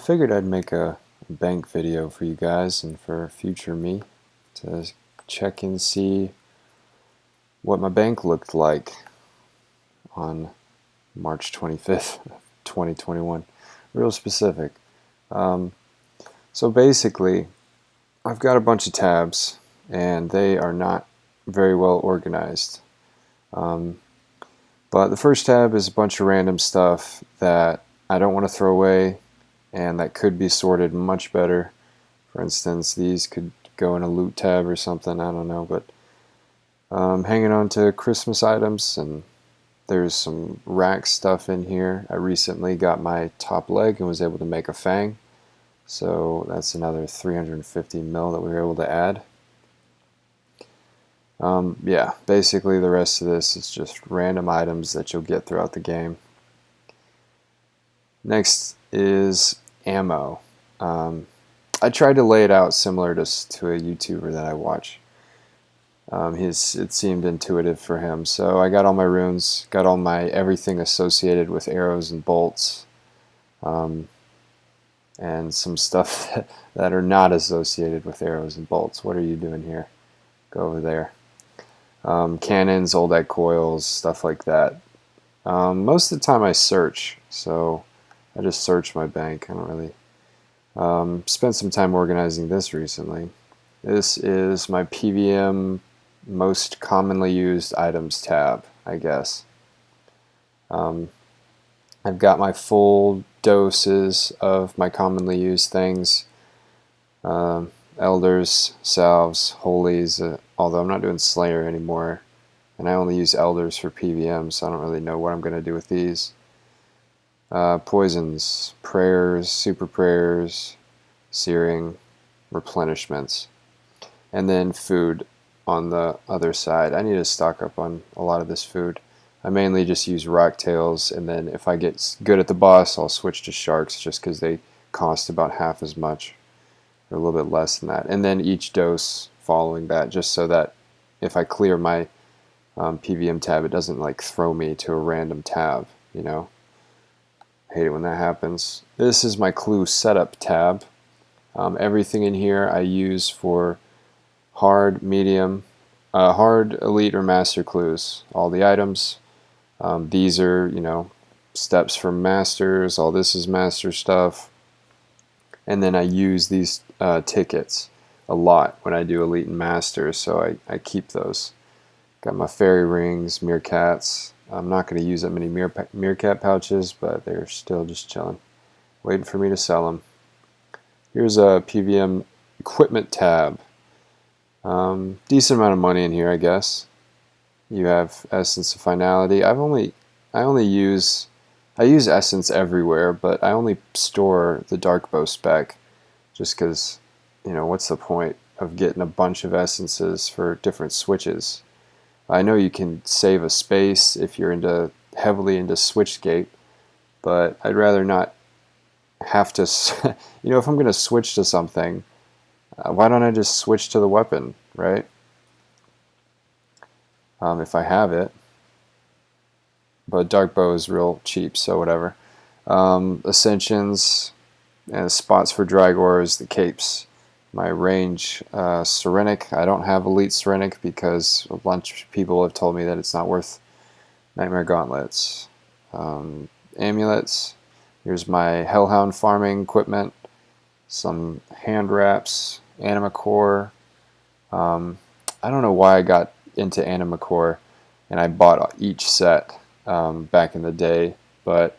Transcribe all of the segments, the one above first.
I figured I'd make a bank video for you guys and for future me to check and see what my bank looked like on March 25th, 2021. Real specific. Um, so basically, I've got a bunch of tabs and they are not very well organized. But the first tab is a bunch of random stuff that I don't want to throw away and that could be sorted much better. For instance, these could go in a loot tab or something, I don't know, but hanging on to Christmas items, and there's some rack stuff in here. I recently got my top leg and was able to make a fang, so that's another 350 mil that we were able to add. Yeah, basically the rest of this is just random items that you'll get throughout the game. Next is ammo. I tried to lay it out similar to a YouTuber that I watch. It seemed intuitive for him, so I got all my runes, got all my everything associated with arrows and bolts, and some stuff that are not associated with arrows and bolts. What are you doing here? Go over there. Cannons, old egg coils, stuff like that. Most of the time I search, so I just search my bank. I don't really spent some time organizing this recently. This is my PVM most commonly used items tab, I guess. I've got my full doses of my commonly used things. Elders, salves, holies, although I'm not doing Slayer anymore, and I only use elders for PVM, so I don't really know what I'm going to do with these. Poisons, prayers, super prayers, searing, replenishments, and then food on the other side. I need to stock up on a lot of this food. I mainly just use rocktails, and then if I get good at the boss, I'll switch to sharks just because they cost about half as much, or a little bit less than that. And then each dose following that, just so that if I clear my PVM tab, it doesn't like throw me to a random tab, you know. I hate it when that happens. This is my clue setup tab. Everything in here I use for hard, medium, hard, elite, or master clues. All the items. These are, you know, steps from masters. All this is master stuff. And then I use these tickets a lot when I do elite and master, so I keep those. Got my fairy rings, meerkats. I'm not going to use that many meerkat pouches, but they're still just chilling, waiting for me to sell them. Here's a PVM equipment tab. Decent amount of money in here, I guess. You have Essence of Finality. I use Essence everywhere, but I only store the Darkbow spec just because, you know, what's the point of getting a bunch of essences for different switches? I know you can save a space if you're heavily into Switchgate, but I'd rather not have to, you know, if I'm going to switch to something, why don't I just switch to the weapon, right? If I have it. But Darkbow is real cheap, so whatever. Ascensions and spots for Dragors, the capes. My range, Serenic. I don't have Elite Serenic because a bunch of people have told me that it's not worth Nightmare Gauntlets. Amulets. Here's my Hellhound farming equipment. Some hand wraps, Anima Core. I don't know why I got into Anima Core and I bought each set back in the day, but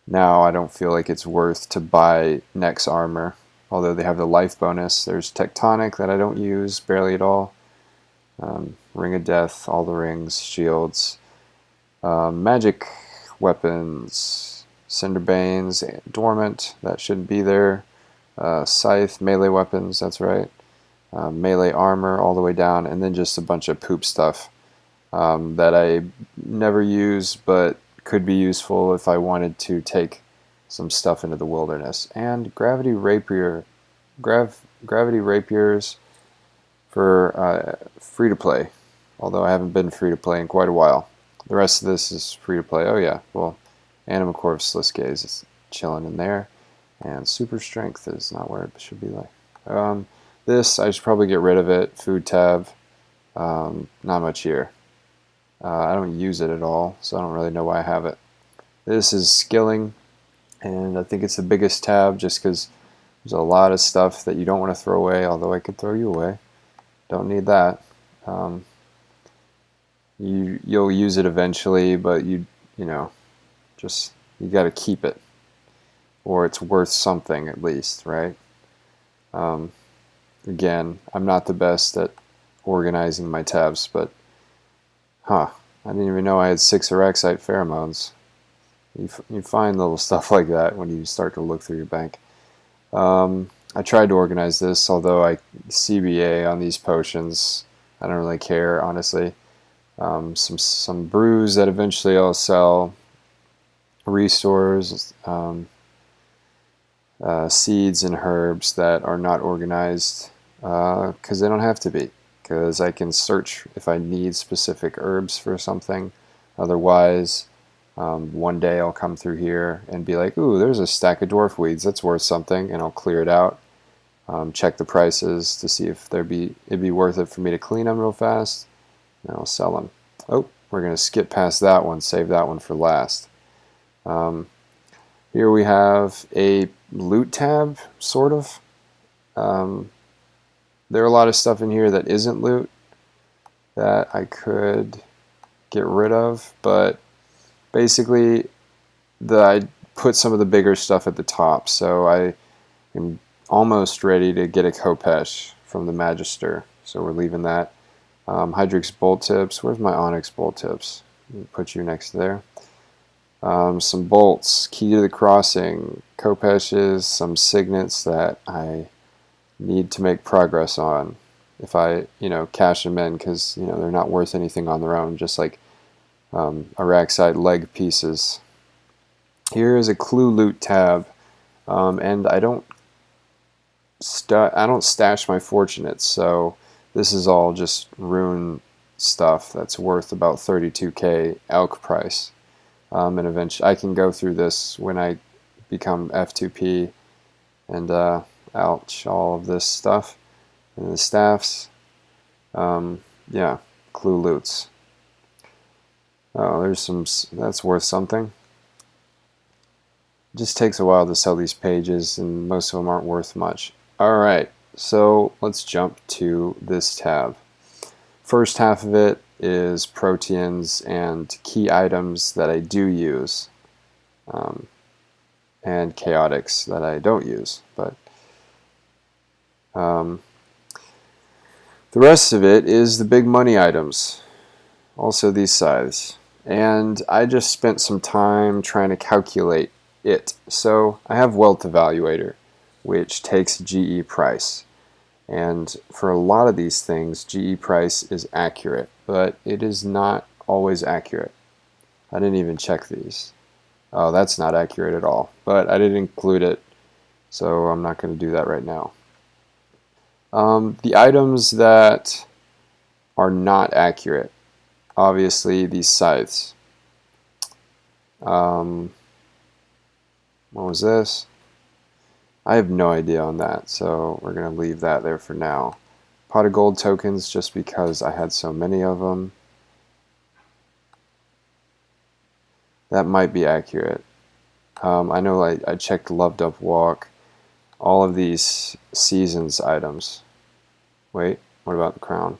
now I don't feel like it's worth to buy Nex armor, although they have the life bonus. There's Tectonic that I don't use barely at all. Ring of Death, all the rings, shields, magic weapons, Cinderbanes, Dormant, that shouldn't be there. Scythe, melee weapons, that's right. Melee armor all the way down, and then just a bunch of poop stuff that I never use but could be useful if I wanted to take some stuff into the wilderness. And gravity rapiers for free to play, although I haven't been free to play in quite a while. The rest of this is free to play. Oh yeah, well, Anima Core of Slisgaze is chilling in there. And super strength is not where it should be. This, I should probably get rid of it. Food tab, not much here. I don't use it at all, so I don't really know why I have it. This is skilling, and I think it's the biggest tab just because there's a lot of stuff that you don't want to throw away, although I could throw you away. Don't need that. You'll use it eventually, but you know, just you got to keep it, or it's worth something at least, right? Again, I'm not the best at organizing my tabs, but I didn't even know I had 6 Araxite pheromones. You find little stuff like that when you start to look through your bank. I tried to organize this, although CBA on these potions. I don't really care, honestly. Some brews that eventually I'll sell. Restores, seeds and herbs that are not organized because they don't have to be. Because I can search if I need specific herbs for something. Otherwise, one day I'll come through here and be like, ooh, there's a stack of dwarf weeds, that's worth something, and I'll clear it out. Check the prices to see if it'd be worth it for me to clean them real fast, and I'll sell them. Oh, we're going to skip past that one, save that one for last. Here we have a loot tab, sort of. There are a lot of stuff in here that isn't loot that I could get rid of, but basically I put some of the bigger stuff at the top, so I am almost ready to get a Kopesh from the Magister, so we're leaving that. Hydrix bolt tips. Where's my Onyx bolt tips? Put you next to there. Some bolts, key to the crossing, Kopeshes, some signets that I need to make progress on if I, cash them in, because, they're not worth anything on their own, just like Araxite leg pieces. Here is a clue loot tab, and I don't stash my fortunates, so this is all just rune stuff that's worth about 32k elk price. And eventually I can go through this when I become F2P and ouch, all of this stuff and the staffs. Yeah, clue loots. Oh, that's worth something. It just takes a while to sell these pages, and most of them aren't worth much. Alright, so let's jump to this tab. First half of it is proteins and key items that I do use, and chaotics that I don't use. But the rest of it is the big money items, also these scythes. And I just spent some time trying to calculate it. So I have Wealth Evaluator, which takes GE price. And for a lot of these things, GE price is accurate, but it is not always accurate. I didn't even check these. Oh, that's not accurate at all, but I didn't include it, so I'm not going to do that right now. The items that are not accurate, obviously these scythes. What was this? I have no idea on that, so we're going to leave that there for now. Pot of gold tokens, just because I had so many of them. That might be accurate. I know I checked Loved Up Walk. All of these seasons items. Wait, what about the crown?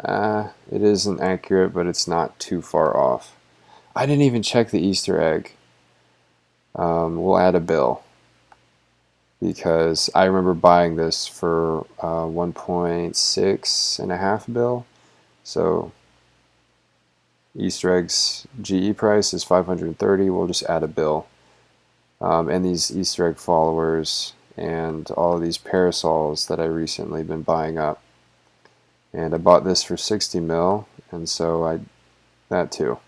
It isn't accurate, but it's not too far off. I didn't even check the Easter egg. We'll add a bill, because I remember buying this for 1.6 and a half bill. So Easter eggs GE price is 530. We'll just add a bill. And these Easter egg followers and all of these parasols that I recently been buying up. And I bought this for 60 mil, and so that too.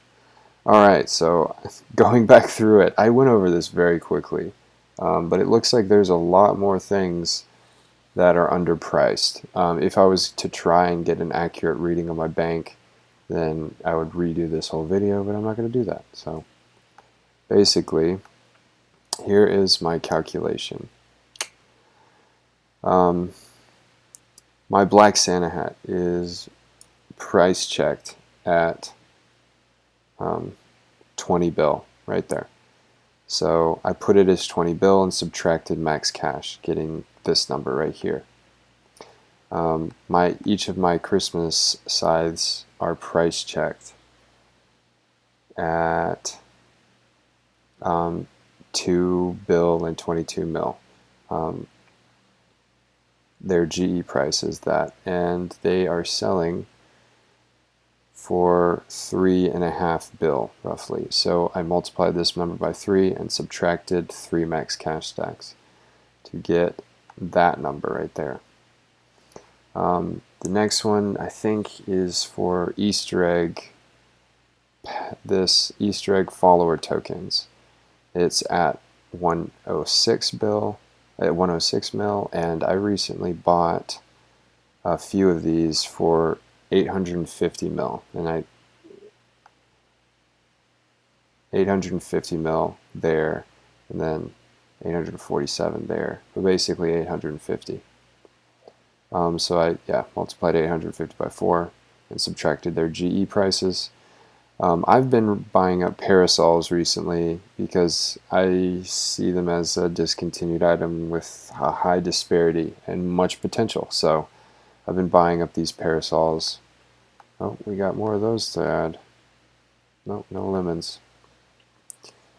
Alright, so going back through it, I went over this very quickly. But it looks like there's a lot more things that are underpriced. If I was to try and get an accurate reading of my bank, then I would redo this whole video, but I'm not going to do that. So basically, here is my calculation. My black Santa hat is price checked at 20 bill right there. So I put it as 20 bill and subtracted max cash, getting this number right here. Each of my Christmas scythes are price checked at 2 bill and 22 mil. Their GE price is that, and they are selling for 3.5 bill roughly. So I multiplied this number by 3 and subtracted 3 max cash stacks to get that number right there. The next one I think is for Easter egg, this Easter egg follower tokens. It's at 106 bill, at 106 mil, and I recently bought a few of these for 850 mil, and 850 mil there, and then 847 there, but basically 850. So I multiplied 850 by 4 and subtracted their GE prices. I've been buying up parasols recently because I see them as a discontinued item with a high disparity and much potential. So I've been buying up these parasols. Oh, we got more of those to add. Nope, no lemons.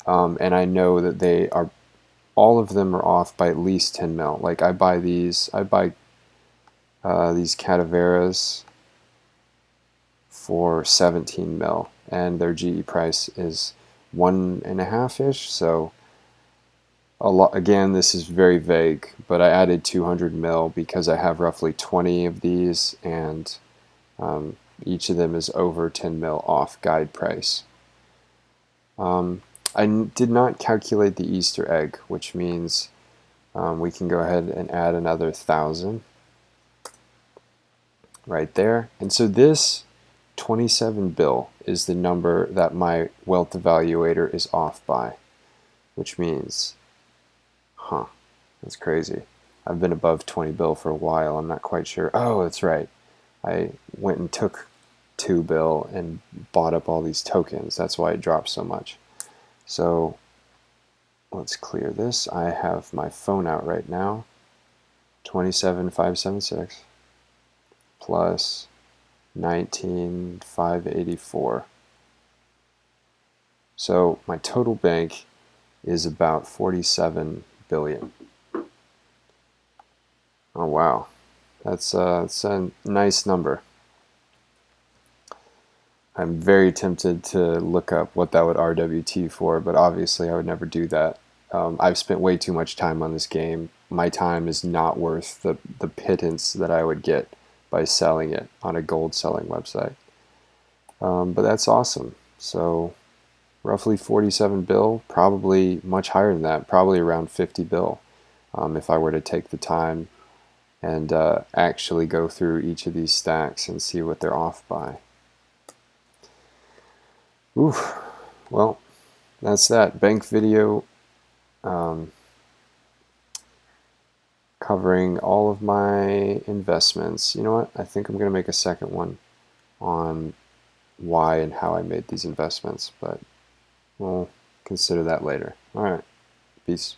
And I know that they are, all of them are off by at least 10 mil. Like I buy these cadaveras for 17 mil, and their GE price is 1.5-ish. So a lot. Again, this is very vague, but I added 200 mil because I have roughly 20 of these, and each of them is over 10 mil off guide price. I did not calculate the Easter egg, which means we can go ahead and add another 1,000 right there. And so this 27 bill is the number that my wealth evaluator is off by, which means, that's crazy. I've been above 20 bill for a while. I'm not quite sure. Oh, that's right. I went and took 2 bill and bought up all these tokens. That's why it dropped so much. So let's clear this. I have my phone out right now. 27,576 plus 19,584. So my total bank is about 47 billion. Oh wow, that's a nice number. I'm very tempted to look up what that would RWT for, but obviously I would never do that. I've spent way too much time on this game. My time is not worth the pittance that I would get by selling it on a gold selling website. But that's awesome. So roughly 47 bill, probably much higher than that, probably around 50 bill if I were to take the time and actually go through each of these stacks and see what they're off by. Oof. Well, that's that bank video covering all of my investments. You know what? I think I'm going to make a second one on why and how I made these investments, but we'll consider that later. All right. Peace.